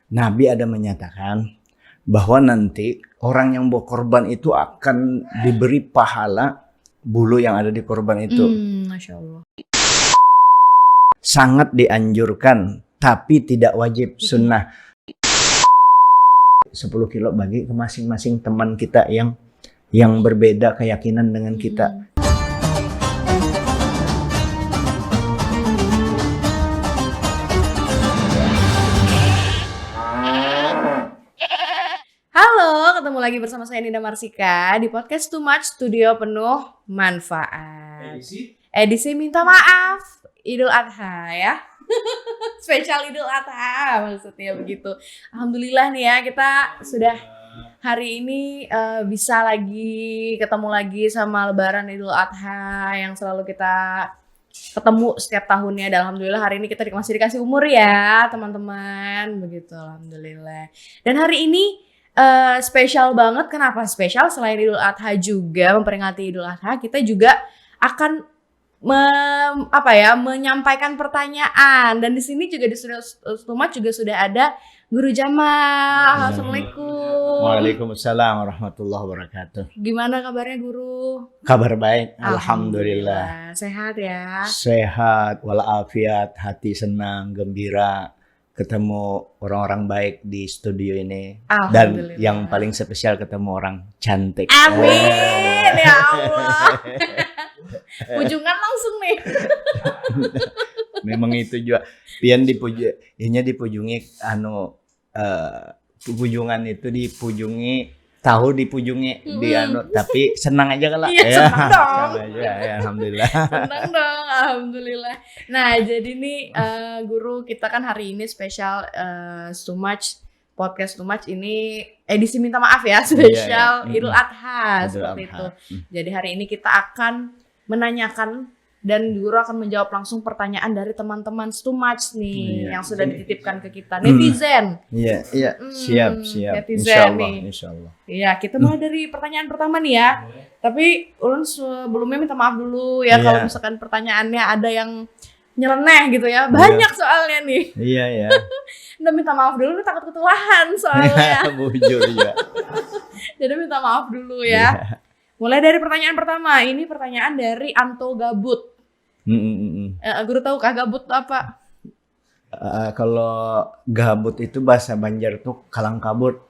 Nabi ada menyatakan bahwa nanti orang yang berkorban itu akan diberi pahala bulu yang ada di korban itu. Masya Allah. Sangat dianjurkan, tapi tidak wajib, sunnah. 10 kilo bagi ke masing-masing teman kita yang berbeda keyakinan dengan kita. Halo, ketemu lagi bersama saya Nida Marsika di podcast Too Much Studio penuh manfaat. Edisi minta maaf Idul Adha ya. Spesial Idul Adha maksudnya begitu. Alhamdulillah nih ya, kita sudah hari ini bisa lagi ketemu lagi sama Lebaran Idul Adha yang selalu kita ketemu setiap tahunnya. Dan alhamdulillah hari ini kita masih dikasih umur ya teman-teman, begitu alhamdulillah. Dan hari ini spesial banget. Kenapa spesial? Selain Idul Adha juga memperingati Idul Adha, kita juga akan menyampaikan pertanyaan. Dan di sini juga di Studio Too Much juga sudah ada Guru Jamal. Assalamualaikum. Waalaikumsalam warahmatullahi wabarakatuh. Gimana kabarnya Guru? Kabar baik, alhamdulillah. Sehat ya? Sehat, walafiat, hati senang, gembira. Ketemu orang-orang baik di studio ini. Dan yang paling spesial ketemu orang cantik. Amin ya Allah. Ujungan langsung nih. Memang itu juga. Pian dipujungi pujungan itu dipujungi, tahu dipujungi tapi senang aja kalau senang dong. Ya, alhamdulillah. Senang dong, alhamdulillah. Nah, jadi nih Guru, kita kan hari ini spesial Too Much podcast Too Much ini edisi minta maaf ya, spesial Idul Adha seperti itu. Jadi hari ini kita akan menanyakan dan Guru akan menjawab langsung pertanyaan dari teman-teman Too Much nih yang sudah dititipkan ke kita, netizen. Iya, siap. Netizen Insyaallah. Iya, kita mulai dari pertanyaan pertama nih ya. Tapi ulun sebelumnya minta maaf dulu ya kalau misalkan pertanyaannya ada yang nyeleneh gitu ya. Banyak soalnya nih. Iya. Udah minta maaf dulu, takut ketulahan soalnya. Bujur ya. Jadi minta maaf dulu ya. Mulai dari pertanyaan pertama. Ini pertanyaan dari Anto Gabut. Guru tahukah gabut itu apa? Kalau gabut itu bahasa Banjar tuh kalang kabut.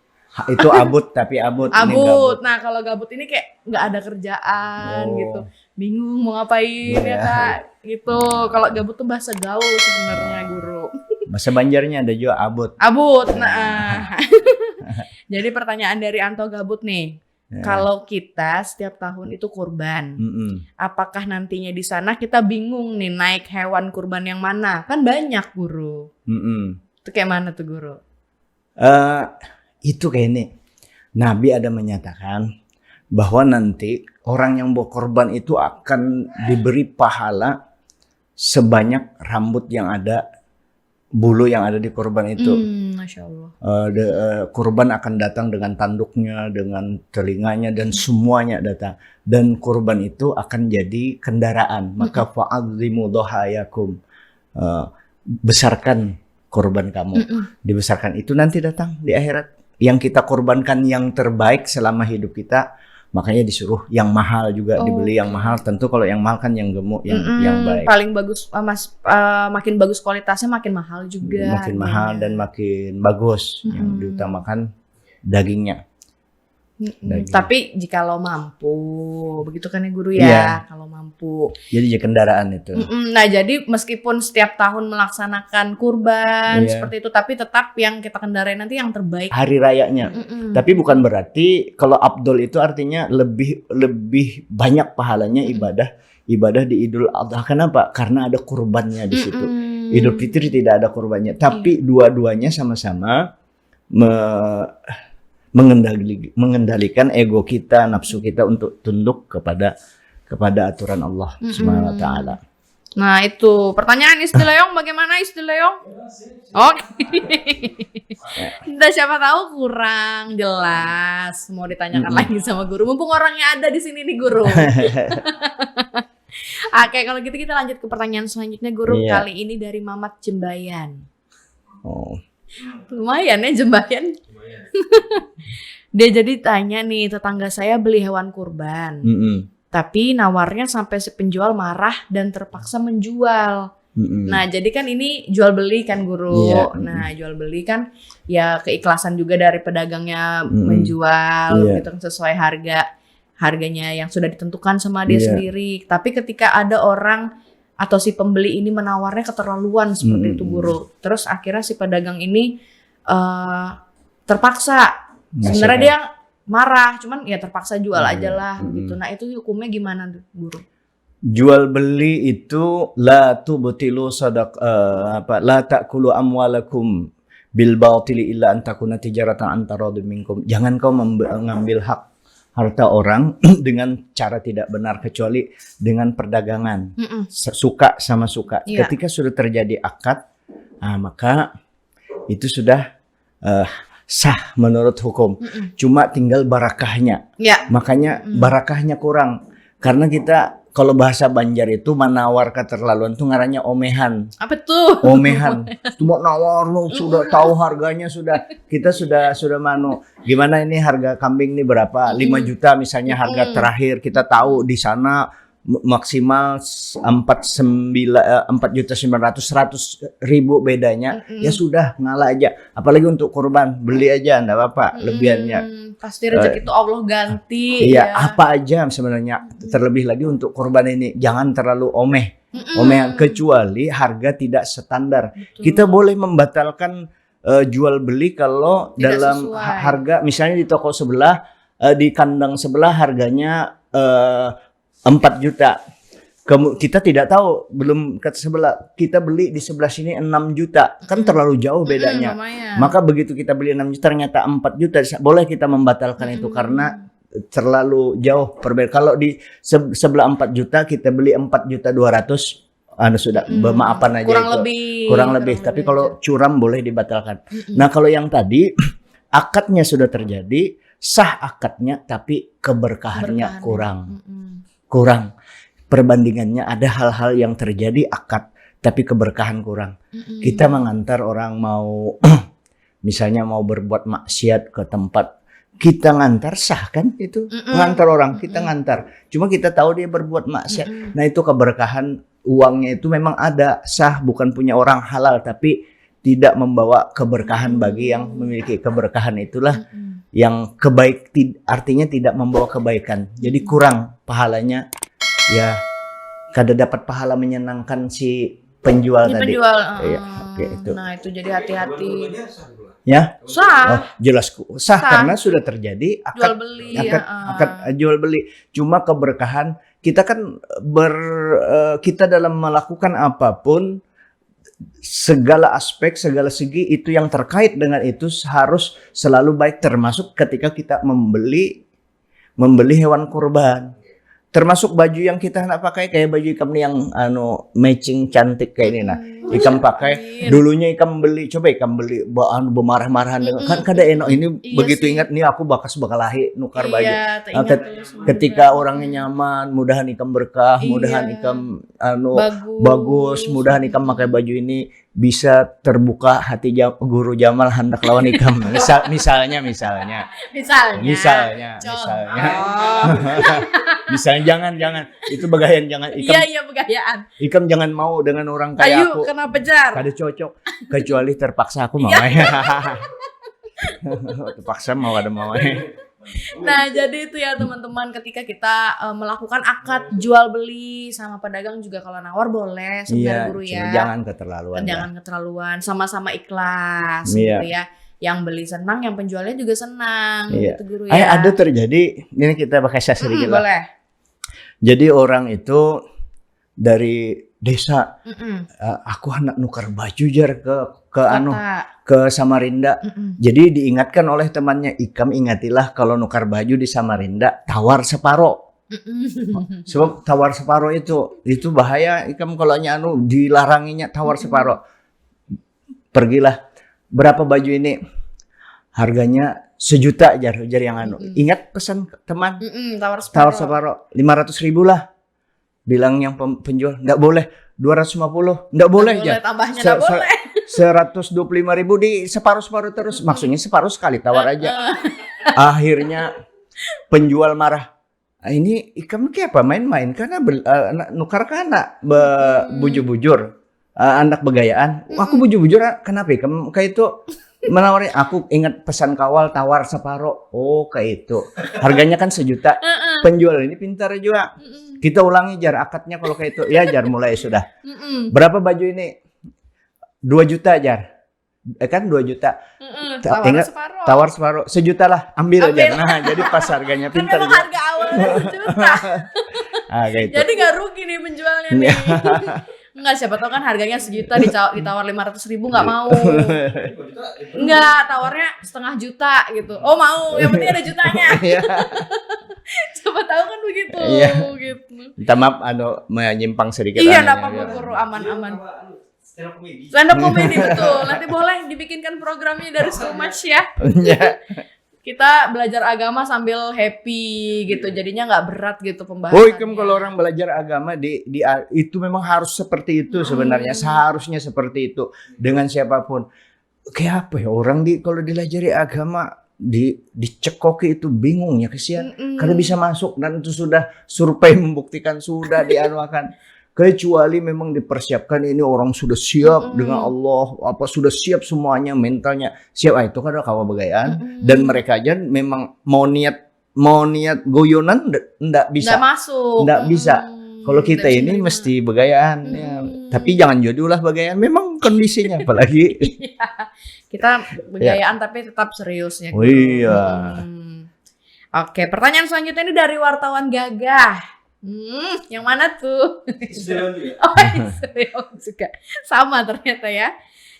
Itu abut tapi abut. Abut. Nah kalau gabut ini kayak nggak ada kerjaan gitu, bingung mau ngapain ya Kak gitu. Kalau gabut tuh bahasa gaul sebenarnya Guru. Bahasa Banjarnya ada juga abut. Abut. Nah jadi pertanyaan dari Anto Gabut nih. Kalau kita setiap tahun itu kurban, apakah nantinya di sana kita bingung nih naik hewan kurban yang mana? Kan banyak Guru. Itu kayak mana tuh Guru? Itu kayak ini. Nabi ada menyatakan bahwa nanti orang yang berkorban itu akan diberi pahala sebanyak rambut yang ada, bulu yang ada di korban itu. Masya Allah. Kurban akan datang dengan tanduknya, dengan telinganya, dan semuanya datang. Dan kurban itu akan jadi kendaraan. Maka fa'adzimu dhahayakum. Besarkan kurban kamu. Dibesarkan itu nanti datang di akhirat. Yang kita korbankan yang terbaik selama hidup kita, makanya disuruh yang mahal juga dibeli yang mahal. Tentu kalau yang mahal kan yang gemuk, yang baik. Paling bagus, makin bagus kualitasnya makin mahal juga. Makin mahal dan makin bagus. Yang diutamakan dagingnya. Tapi jika lo mampu, begitu kan ya Guru ya, kalau mampu. Jadi kendaraan itu. Nah jadi meskipun setiap tahun melaksanakan kurban seperti itu, tapi tetap yang kita kendarai nanti yang terbaik. Hari rayanya. Tapi bukan berarti kalau Abdul itu artinya lebih banyak pahalanya ibadah di Idul Adha. Kenapa? Karena ada kurbannya di situ. Idul Fitri tidak ada kurbannya, tapi dua-duanya sama-sama mengendalikan ego kita, nafsu kita untuk tunduk kepada aturan Allah Subhanahu wa taala. Nah, itu pertanyaan Istilayong, bagaimana Istilayong? Entah siapa tahu kurang jelas, mau ditanyakan lagi sama Guru. Mumpung orangnya ada di sini nih Guru. Oke, kalau gitu kita lanjut ke pertanyaan selanjutnya Guru. Kali ini dari Mamat Jembayan. Lumayan ya jembayan. Dia jadi tanya nih, tetangga saya beli hewan kurban. Tapi nawarnya sampai si penjual marah dan terpaksa menjual. Nah, jadi kan ini jual beli kan Guru. Nah, jual beli kan ya keikhlasan juga dari pedagangnya menjual gitu kan sesuai harganya yang sudah ditentukan sama dia sendiri. Tapi ketika ada orang atau si pembeli ini menawarnya keterlaluan seperti itu Guru. Terus akhirnya si pedagang ini terpaksa. Sebenarnya dia marah, cuman ya terpaksa jual aja lah gitu. Nah, itu hukumnya gimana Guru? Jual beli itu la tubtilu la ta'kulu amwalakum bil batili illa an takuna tijaratan antara minkum. Jangan kau mengambil hak harta orang dengan cara tidak benar kecuali dengan perdagangan. Suka sama suka. Ketika sudah terjadi akad, maka itu sudah sah menurut hukum. Cuma tinggal barakahnya. Makanya barakahnya kurang. Karena kita kalau bahasa Banjar itu menawar keterlaluan tuh ngarannya omehan. Apa tuh? Omehan. Cuma nawar lu sudah tahu harganya sudah. Kita sudah mano. Gimana ini harga kambing ini berapa? 5 juta misalnya harga terakhir kita tahu di sana maksimal 4.900.000 bedanya. Ya sudah ngalah aja. Apalagi untuk kurban beli aja enggak apa-apa lebihannya. Pasti rezeki itu Allah ganti. Iya, apa aja sebenarnya. Terlebih lagi untuk kurban ini jangan terlalu omehan kecuali harga tidak standar. Kita boleh membatalkan jual beli kalau tidak dalam harga misalnya di toko sebelah di kandang sebelah harganya 4 juta. Kita tidak tahu, belum ke sebelah, kita beli di sebelah sini 6 juta. Kan terlalu jauh bedanya. Maka begitu kita beli 6 juta ternyata 4 juta, boleh kita membatalkan itu karena terlalu jauh perbedaan. Kalau di sebelah 4 juta kita beli 4 juta 200, sudah bermaafan aja kurang lebih. Tapi kalau curam boleh dibatalkan. Nah, kalau yang tadi akadnya sudah terjadi, sah akadnya tapi keberkahannya kurang. Perbandingannya ada hal-hal yang terjadi akad tapi keberkahan kurang. Kita mengantar orang mau misalnya mau berbuat maksiat ke tempat, kita ngantar sah kan itu? Ngantar orang, kita ngantar. Cuma kita tahu dia berbuat maksiat. Nah, itu keberkahan uangnya itu memang ada, sah, bukan punya orang halal tapi tidak membawa keberkahan bagi yang memiliki keberkahan itulah yang artinya tidak membawa kebaikan. Jadi kurang pahalanya. Ya, kada dapat pahala menyenangkan si penjual tadi. Itu. Nah, itu jadi hati-hati. Ya? Sah. Jelas sah karena sudah terjadi akad jual beli. Cuma keberkahan kita kan kita dalam melakukan apapun segala aspek, segala segi itu yang terkait dengan itu harus selalu baik, termasuk ketika kita membeli hewan kurban. Termasuk baju yang kita hendak pakai kayak baju Ikam nih yang matching cantik kayak ini nah. Ikam pakai dulunya Ikam beli bermarah-marahan kan kada enak ini begitu ingat nih aku bakal lahi nukar baju. Ketika orangnya nyaman, mudahan Ikam berkah, mudahan Ikam bagus, mudahan Ikam pakai baju ini bisa terbuka hati Guru Jamal hendak lawan Ikam. Misalnya. Misalnya jangan itu bagaian jangan Ikam. Iya bagaian. Ikam jangan mau dengan orang kayak aku. Kena pejar. Kada cocok kecuali terpaksa aku mau. Terpaksa mau ada mau. Nah, jadi itu ya teman-teman, ketika kita melakukan akad jual beli sama pedagang juga kalau nawar boleh sebenarnya Guru ya. Jangan keterlaluan. Jangan keterlaluan, sama-sama ikhlas gitu ya. Yang beli senang, yang penjualnya juga senang gitu Guru ya. Ada terjadi, ini kita pakai sedikit lah. Boleh. Jadi orang itu dari desa, aku hendak nukar baju jar ke Samarinda. Jadi diingatkan oleh temannya, Ikam ingatilah kalau nukar baju di Samarinda tawar separo. Sebab tawar separo itu bahaya. Ikam kalau dilaranginya tawar separo. Pergilah, berapa baju ini? Harganya 1 juta jar yang Ingat pesan teman? Tawar separo 500.000 lah. Bilang yang penjual, enggak boleh 250, enggak boleh ya. Tambahnya enggak boleh. 125.000 di separuh-separuh terus. Maksudnya separuh sekali tawar aja. Akhirnya penjual marah. "Ah, ini kamu kayak apa main-main karena nukar kana bujur-bujur anak begayaan." Aku bujur-bujur kenapa? Kamu kayak itu menawarin, aku ingat pesan kawal tawar separuh. Oh kayak itu. Harganya kan 1 juta. Penjual ini pintar juga. Kita ulangi jar akadnya kalau kayak itu. Ya jar mulai sudah. Berapa baju ini? 2 juta jar. Kan 2 juta. Ingat tawar separuh 1 juta lah, ambil aja. Nah, jadi pas harganya pintar. Kan memang harga awalnya 1 juta. Kayak itu. Jadi nggak rugi nih penjualnya nih. Enggak, siapa tahu kan harganya 1 juta ditawar 500.000 nggak mau. Enggak, tawarnya 0,5 juta gitu. Oh mau, yang penting ada jutanya. Siapa tahu kan begitu. Gitu. Minta maaf, menyimpang sedikit. Iya, nggak apa-apa guru, aman-aman. Stand up comedy betul. Nanti boleh dibikinkan programnya dari Too Much ya. Kita belajar agama sambil happy gitu. Jadinya nggak berat gitu pembahasannya. Kalau orang belajar agama itu memang harus seperti itu sebenarnya. Seharusnya seperti itu dengan siapapun. Kayak apa ya orang kalau dilajari agama dicekoki itu bingungnya kesian. Karena bisa masuk dan itu sudah survei membuktikan sudah dianuakan. Kecuali memang dipersiapkan ini orang sudah siap dengan Allah, sudah siap semuanya, mentalnya siap. Itu kan kawa begayaan dan mereka aja memang mau niat goyonan ndak bisa. Ndak bisa. Kalau kita ini mesti begayaan ya. Tapi jangan jodoh lah begayaan, memang kondisinya apalagi. Kita begayaan tapi tetap serius ya. Oh iya. Oke, pertanyaan selanjutnya ini dari wartawan Gagah. Yang mana tuh? Juga. Sama ternyata ya.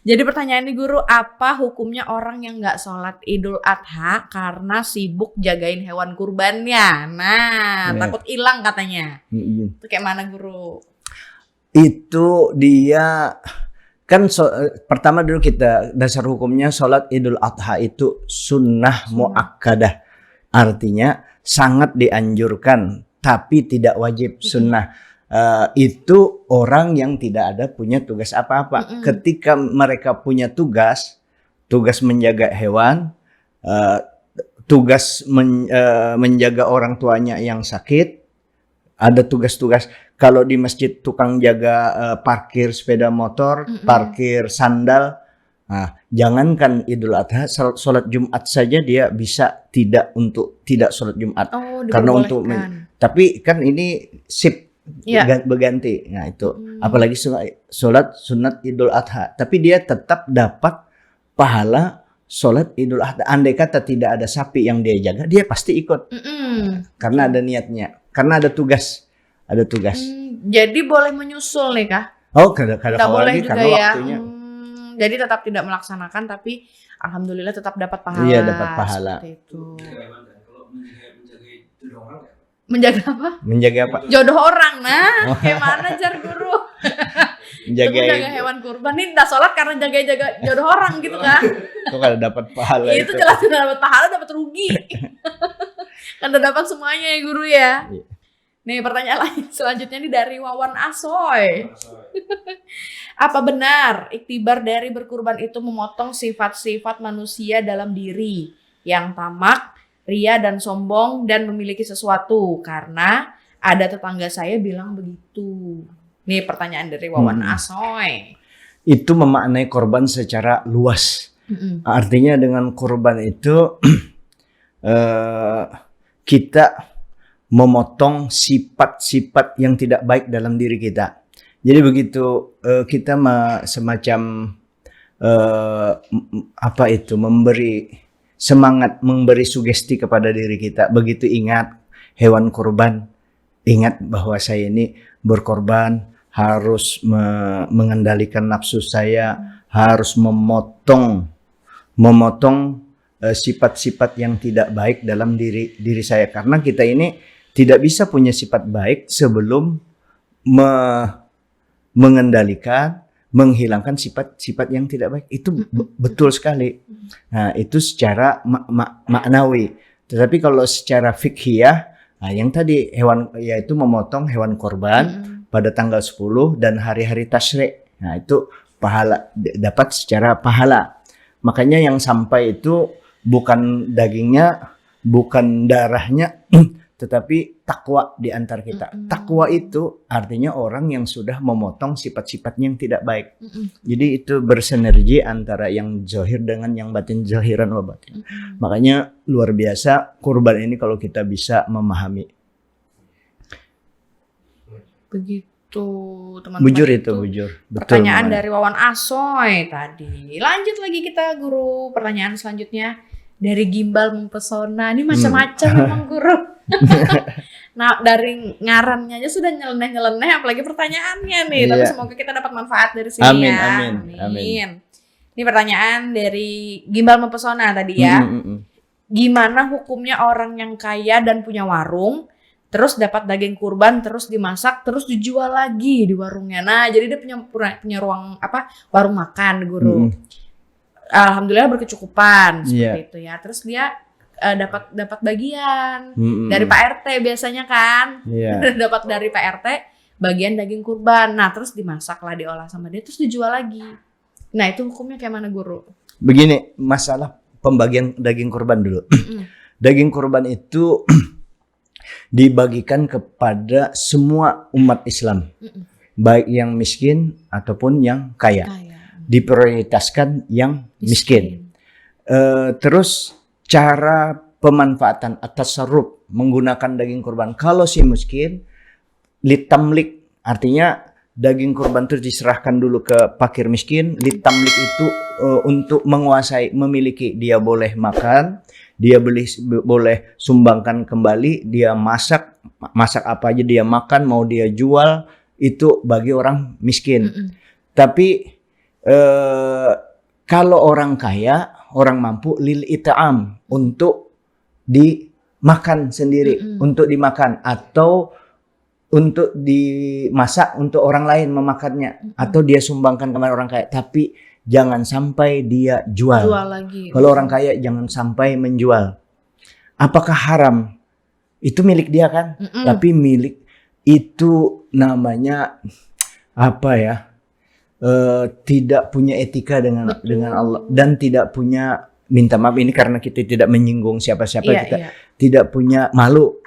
Jadi pertanyaan ini guru, apa hukumnya orang yang nggak sholat Idul Adha karena sibuk jagain hewan kurbannya? Nah, takut hilang katanya. Itu kayak mana guru? Itu dia kan pertama dulu kita dasar hukumnya sholat Idul Adha itu sunnah muakkadah. Artinya sangat dianjurkan. Tapi tidak wajib sunnah. Itu orang yang tidak ada punya tugas apa-apa. Ketika mereka punya tugas menjaga hewan, tugas menjaga orang tuanya yang sakit, ada tugas-tugas. Kalau di masjid tukang jaga parkir sepeda motor, parkir sandal. Nah, jangankan Idul Adha, sholat Jumat saja dia bisa tidak sholat Jumat. Karena untuk tapi kan ini berganti. Nah itu apalagi sholat sunat Idul Adha, tapi dia tetap dapat pahala sholat Idul Adha. Andai kata tidak ada sapi yang dia jaga, dia pasti ikut. Karena ada niatnya, karena ada tugas. Jadi boleh menyusul nih kah? Tidak boleh juga karena ya. Waktunya. Jadi tetap tidak melaksanakan, tapi alhamdulillah tetap dapat pahala. Iya, dapat pahala. Seperti itu. Menjaga apa? Menjaga apa? Jodoh orang. Nah, kayak mana jar guru? Menjaga hewan kurban. Ini udah sholat karena jaga jodoh orang gitu kan? Itu kalau dapat pahala. Itu jelas tidak dapat pahala, dapat rugi. Kan udah dapat semuanya ya guru ya. Nih pertanyaan lain selanjutnya ini dari Wawan Asoy. Apa benar iktibar dari berkurban itu memotong sifat-sifat manusia dalam diri yang tamak, ria dan sombong dan memiliki sesuatu? Karena ada tetangga saya bilang begitu. Nih pertanyaan dari Wawan Asoy. Itu memaknai korban secara luas. Artinya dengan korban itu kita memotong sifat-sifat yang tidak baik dalam diri kita. Jadi begitu kita semacam memberi semangat, memberi sugesti kepada diri kita. Begitu ingat hewan kurban, ingat bahwa saya ini berkorban, harus mengendalikan nafsu saya, harus memotong sifat-sifat yang tidak baik dalam diri saya. Karena kita ini tidak bisa punya sifat baik sebelum mengendalikan, menghilangkan sifat-sifat yang tidak baik. Itu betul sekali. Nah, itu secara maknawi. Tetapi kalau secara fikhiyah, yang tadi yaitu memotong hewan korban pada tanggal 10 dan hari-hari tasyrik. Nah, itu dapat secara pahala. Makanya yang sampai itu bukan dagingnya, bukan darahnya, tetapi takwa di antar kita. Takwa itu artinya orang yang sudah memotong sifat-sifatnya yang tidak baik. Jadi itu bersinergi antara yang zahir dengan yang batin, zahiran wa batin. Makanya luar biasa kurban ini kalau kita bisa memahami. Begitu teman-teman. Bujur itu bujur. Betul. Pertanyaan dari Wawan Asoy tadi. Lanjut lagi kita guru. Pertanyaan selanjutnya dari Gimbal Mempesona. Ini macam-macam memang guru. Nah dari ngarannya aja sudah nyeleneh-nyeleneh, apalagi pertanyaannya nih. Tapi semoga kita dapat manfaat dari sini amin, ya. Amin. Ini pertanyaan dari Gimbal Mempesona tadi ya. Gimana hukumnya orang yang kaya dan punya warung, terus dapat daging kurban, terus dimasak, terus dijual lagi di warungnya. Nah, jadi dia punya ruang warung makan, guru. Alhamdulillah berkecukupan seperti itu ya. Terus dia dapat bagian dari Pak RT biasanya kan. Dapat dari Pak RT bagian daging kurban. Nah, terus dimasaklah, diolah sama dia, terus dijual lagi. Nah, itu hukumnya kayak mana, guru? Begini, masalah pembagian daging kurban dulu. Daging kurban itu dibagikan kepada semua umat Islam, baik yang miskin ataupun yang kaya. Diprioritaskan yang miskin. Terus cara pemanfaatan atas tasarruf menggunakan daging kurban. Kalau si miskin, litamlik, artinya daging kurban itu diserahkan dulu ke fakir miskin. Litamlik itu untuk menguasai, memiliki. Dia boleh makan, dia boleh sumbangkan kembali, dia masak apa aja dia makan, mau dia jual, itu bagi orang miskin. Tapi kalau orang kaya, orang mampu, lil it'am, untuk dimakan sendiri, untuk dimakan, atau untuk dimasak untuk orang lain memakannya, atau dia sumbangkan kepada orang kaya. Tapi jangan sampai dia jual lagi. Kalau orang kaya jangan sampai menjual. Apakah haram? Itu milik dia kan? Tapi milik itu namanya apa ya? Tidak punya etika dengan Allah, dan tidak punya, minta maaf ini karena kita tidak menyinggung siapa-siapa, kita tidak punya malu.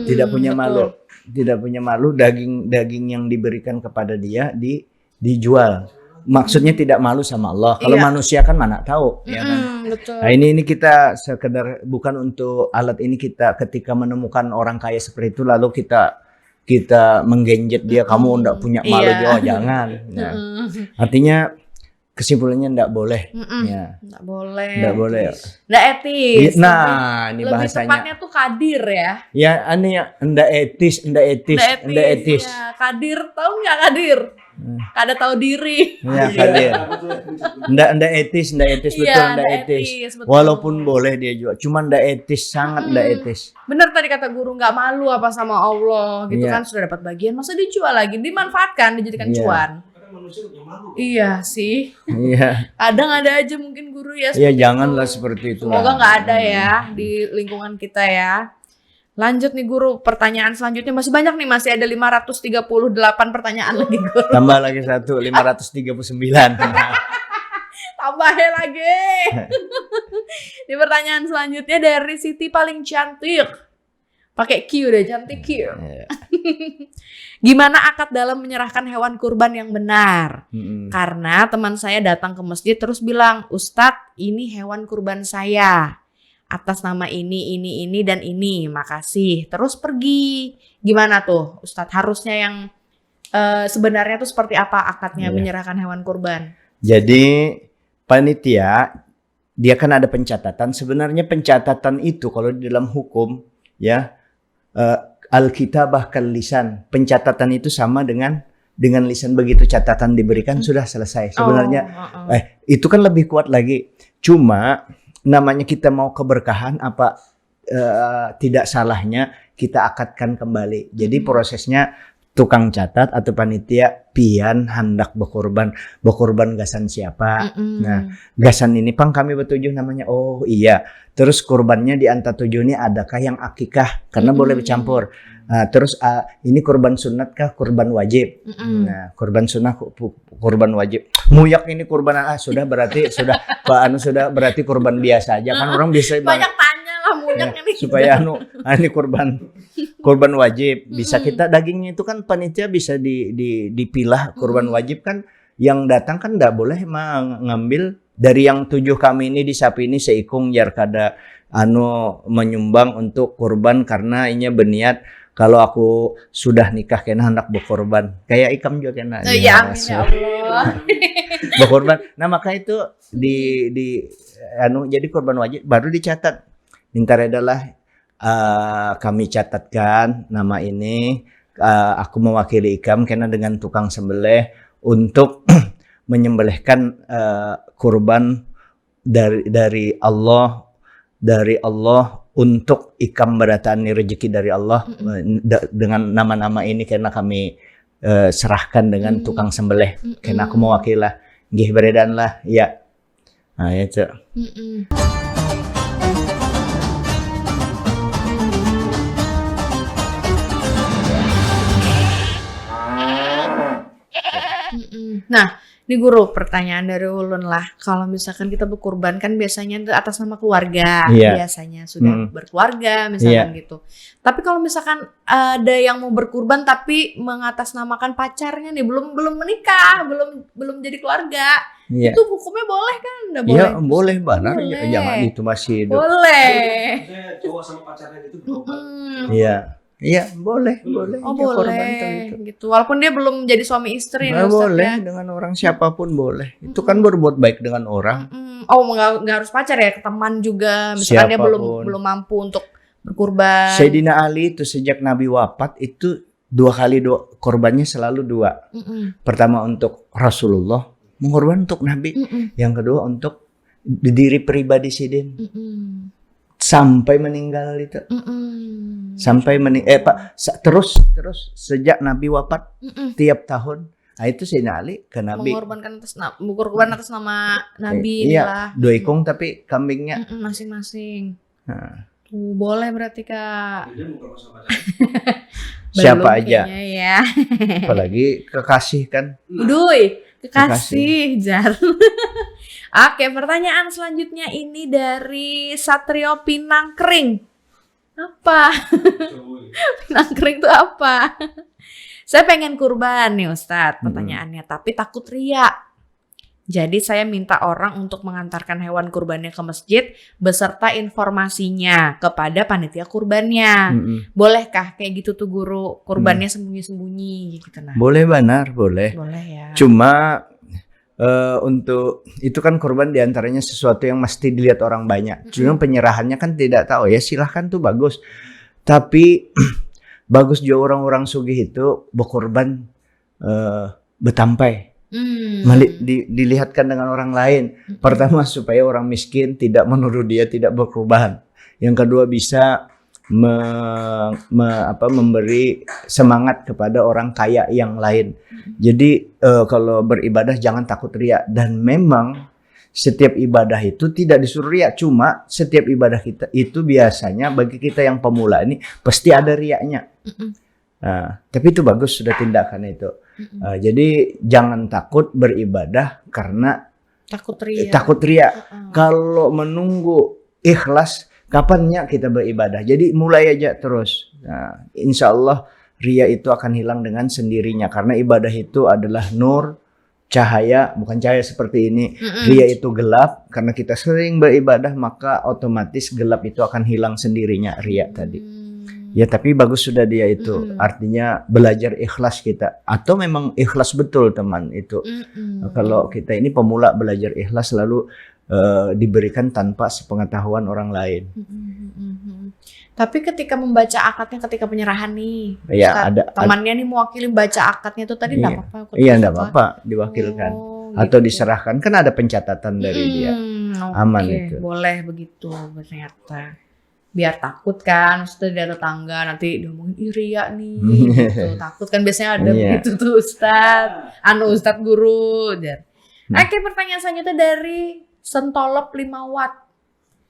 Tidak punya malu. Tidak punya malu daging yang diberikan kepada dia dijual. Maksudnya tidak malu sama Allah. Kalau manusia kan mana tahu, ya kan? Betul. Nah, ini kita sekedar bukan untuk alat ini, kita ketika menemukan orang kaya seperti itu lalu kita menggenjet dia, kamu enggak punya malu, jangan. Nah, artinya kesimpulannya enggak boleh. Enggak boleh. Enggak boleh. Enggak etis. Nah, ini bahasanya. Lebih tepatnya tuh kadir ya. Ya, aneh ya, enggak etis. Ya, kadir, tahu enggak kadir? Kada tahu diri. Ya, kadir. Enggak etis, betul, enggak etis. Betul. Walaupun boleh dia jual, cuman enggak etis, sangat enggak etis. Bener tadi kata guru, enggak malu apa sama Allah gitu kan, sudah dapat bagian, masa dijual lagi, dimanfaatkan, dijadikan cuan. Iya sih. Iya. Kadang ada aja mungkin guru ya. Iya, janganlah seperti itu. Semoga nggak ada ya di lingkungan kita ya. Lanjut nih guru, pertanyaan selanjutnya masih banyak nih, masih ada 538 pertanyaan lagi guru. Tambah lagi 539. Tambahin lagi. Di pertanyaan selanjutnya dari Siti paling cantik. Pakai Q deh, cantik Q. Gimana akad dalam menyerahkan hewan kurban yang benar? Karena teman saya datang ke masjid terus bilang, Ustadz ini hewan kurban saya. Atas nama ini, dan ini. Makasih. Terus pergi. Gimana tuh Ustadz? Harusnya yang sebenarnya tuh seperti apa akadnya menyerahkan hewan kurban? Jadi panitia, dia kan ada pencatatan. Sebenarnya pencatatan itu kalau di dalam hukum ya, Alkitabah kal lisan. Pencatatan itu sama dengan lisan. Begitu catatan diberikan sudah selesai. Sebenarnya itu kan lebih kuat lagi. Cuma namanya kita mau keberkahan, tidak salahnya kita akadkan kembali. Jadi prosesnya tukang catat atau panitia pian hendak berkorban gasan siapa. Nah, gasan ini pang kami bertujuh namanya. Oh iya. Terus kurbannya di antara 7 ini adakah yang akikah? Karena boleh bercampur. Nah, terus ini kurban sunat kah kurban wajib? Nah, kurban sunnah kurban wajib. Muyak ini kurban sudah berarti sudah Pak Anu sudah berarti kurban biasa aja kan orang bisa banyak tanya lah muyak ini. Supaya ini kurban wajib. Bisa kita dagingnya itu kan panitia bisa dipilah kurban wajib kan yang datang kan enggak boleh ngambil dari yang 7 kami ini di sapi ini seikung jar kada menyumbang untuk kurban karena ini berniat kalau aku sudah nikah kena hendak berkorban. Kayak Ikam juga kena. Ya amin ya Allah. Berkorban. Nah, maka itu jadi korban wajib baru dicatat. Minta redalah kami catatkan nama ini aku mewakili Ikam karena dengan tukang sembelih untuk menyembelihkan kurban dari Allah untuk Ikam berdatani rezeki dari Allah dengan nama-nama ini karena kami serahkan dengan tukang sembelih karena aku mewakilah nggih beredan lah ya. Nah itu. Nah, ini guru pertanyaan dari ulun lah. Kalau misalkan kita berkurban kan biasanya itu atas nama keluarga, biasanya sudah berkeluarga misalkan gitu. Tapi kalau misalkan ada yang mau berkurban tapi mengatasnamakan pacarnya nih belum menikah, belum jadi keluarga, itu hukumnya boleh kan? Nggak boleh? Ya boleh benar, jangan itu masih hidup. Boleh. Cowok sama pacarnya gitu berkorban. Iya, boleh. Oh, boleh gitu. Walaupun dia belum jadi suami istri. Boleh dengan orang siapapun boleh. Itu kan berbuat baik dengan orang. Oh, nggak harus pacar ya, teman juga. Misalkan dia belum mampu untuk berkurban. Sayyidina Ali itu sejak Nabi wafat itu 2 kali korbannya selalu 2. Pertama untuk Rasulullah, mengorban untuk Nabi. Yang kedua untuk diri pribadi Sidin. Sampai meninggal itu. Sampai terus sejak Nabi wafat tiap tahun. Nah itu Sayyidina Ali ke Nabi. Berkorban atas nama Nabi. Iya, 2 ekong tapi kambingnya masing-masing. Boleh berarti Kak. Siapa aja. Ya. Apalagi kekasih kan. Kekasih jar. Oke, pertanyaan selanjutnya ini dari Satrio Pinangkring. Apa? Pinangkring itu apa? Saya pengen kurban nih Ustadz, pertanyaannya, tapi takut riya. Jadi saya minta orang untuk mengantarkan hewan kurbannya ke masjid beserta informasinya kepada panitia kurbannya. Bolehkah kayak gitu tuh guru? Kurbannya sembunyi-sembunyi gitu nah. Boleh benar, boleh. Boleh ya. Cuma untuk itu kan kurban diantaranya sesuatu yang mesti dilihat orang banyak. Cuma penyerahannya kan tidak tahu ya, silahkan tuh bagus. Tapi bagus juga orang-orang sugih itu berkorban betampai. Dilihatkan dengan orang lain. Pertama supaya orang miskin tidak menuduh dia tidak berkorban. Yang kedua bisa memberi semangat kepada orang kaya yang lain. Jadi kalau beribadah jangan takut riya, dan memang setiap ibadah itu tidak disuruh riya, cuma setiap ibadah kita itu biasanya bagi kita yang pemula ini pasti ada riyanya. Tapi itu bagus sudah tindakan itu. Jadi jangan takut beribadah karena takut riya. Kalau menunggu ikhlas, kapannya kita beribadah. Jadi mulai aja terus. Nah, insya Allah riya itu akan hilang dengan sendirinya. Karena ibadah itu adalah nur, cahaya, bukan cahaya seperti ini. Riya itu gelap. Karena kita sering beribadah, maka otomatis gelap itu akan hilang sendirinya riya tadi. Ya tapi bagus sudah dia itu. Artinya belajar ikhlas kita. Atau memang ikhlas betul teman itu. Kalau kita ini pemula belajar ikhlas lalu diberikan tanpa sepengetahuan orang lain. Tapi ketika membaca akadnya, ketika penyerahan nih, ya, temannya nih mewakili baca akadnya itu tadi enggak apa-apa? Iya, enggak apa-apa diwakilkan atau diserahkan, kan ada pencatatan dari dia. Aman itu. Boleh begitu ternyata. biar takut kan, maksudnya dari tetangga nanti diomongin ria nih gitu. Takut kan biasanya ada begitu tuh Ustadz, Ustadz guru. Oke, pertanyaan selanjutnya dari Sentolop 5 watt.